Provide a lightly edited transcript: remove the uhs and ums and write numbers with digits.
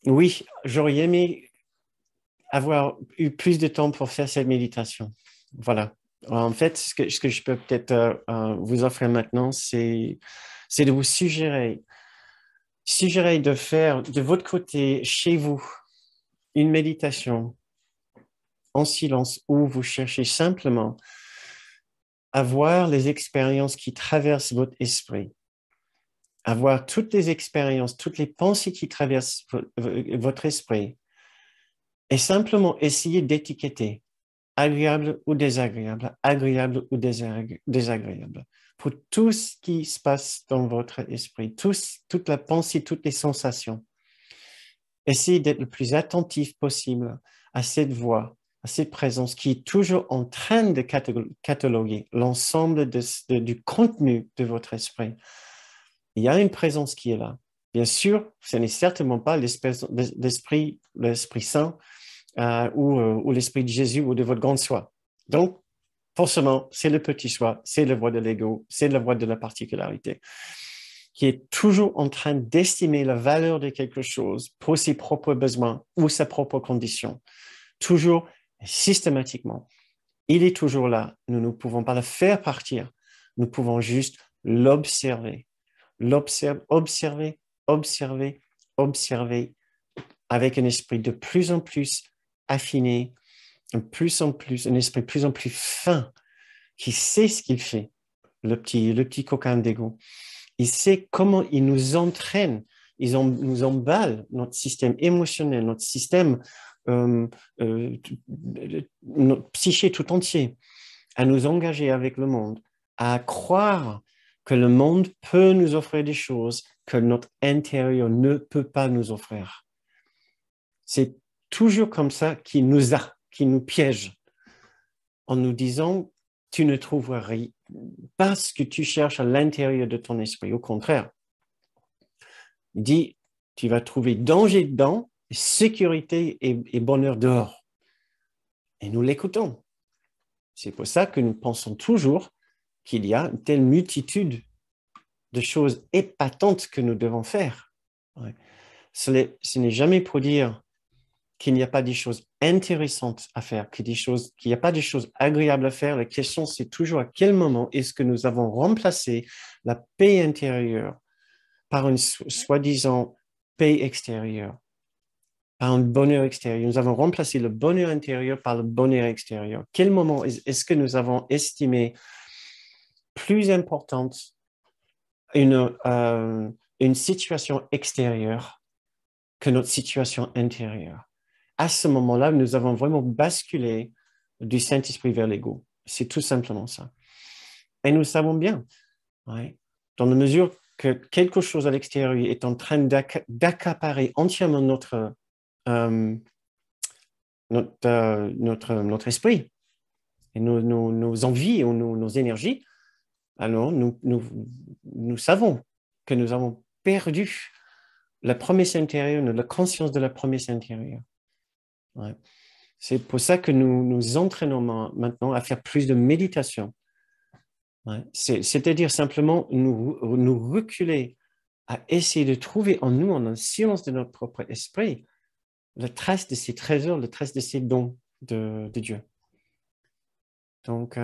Oui, j'aurais aimé avoir eu plus de temps pour faire cette méditation. Voilà. En fait, ce que je peux peut-être vous offrir maintenant, c'est de vous suggérer de faire de votre côté, chez vous, une méditation en silence où vous cherchez simplement à voir les expériences qui traversent votre esprit, à voir toutes les expériences, toutes les pensées qui traversent votre esprit et simplement essayer d'étiqueter agréable ou désagréable, pour tout ce qui se passe dans votre esprit, toute la pensée, toutes les sensations. Essayez d'être le plus attentif possible à cette voix, à cette présence qui est toujours en train de cataloguer l'ensemble du contenu de votre esprit. Il y a une présence qui est là. Bien sûr, ce n'est certainement pas l'Esprit Saint ou l'Esprit de Jésus ou de votre grande soi. Donc, forcément, c'est le petit soi, c'est la voix de l'ego, c'est la voix de la particularité, qui est toujours en train d'estimer la valeur de quelque chose pour ses propres besoins ou sa propre condition. Toujours, systématiquement. Il est toujours là. Nous ne pouvons pas le faire partir. Nous pouvons juste l'observer. Observer, observer, observer avec un esprit de plus en plus affiné, un esprit de plus en plus fin, qui sait ce qu'il fait, le petit coquin d'ego. Il sait comment il nous entraîne, nous emballe notre système émotionnel, notre système, notre psyché tout entier, à nous engager avec le monde, à croire que le monde peut nous offrir des choses que notre intérieur ne peut pas nous offrir. C'est toujours comme ça qu'il nous piège en nous disant, tu ne trouveras rien, pas ce que tu cherches à l'intérieur de ton esprit. Au contraire, il dit, tu vas trouver danger dedans, sécurité et bonheur dehors. Et nous l'écoutons. C'est pour ça que nous pensons toujours qu'il y a une telle multitude de choses épatantes que nous devons faire. Ouais. Ce n'est jamais pour dire qu'il n'y a pas des choses intéressantes à faire, qu'il n'y a pas des choses agréables à faire. La question, c'est toujours à quel moment est-ce que nous avons remplacé la paix intérieure par une soi-disant paix extérieure, par un bonheur extérieur. Nous avons remplacé le bonheur intérieur par le bonheur extérieur. Quel moment est-ce que nous avons estimé plus importante une situation extérieure que notre situation intérieure? À ce moment-là, nous avons vraiment basculé du Saint-Esprit vers l'ego. C'est tout simplement ça. Et nous savons bien, ouais, dans la mesure que quelque chose à l'extérieur est en train d'accaparer entièrement euh, notre esprit et nos envies ou nos énergies, alors nous savons que nous avons perdu la promesse intérieure, la conscience de la promesse intérieure. Ouais. C'est pour ça que nous nous entraînons maintenant à faire plus de méditation. Ouais. C'est-à-dire simplement nous reculer à essayer de trouver en nous, en un silence de notre propre esprit, la trace de ces trésors, la trace de ces dons de Dieu. Donc,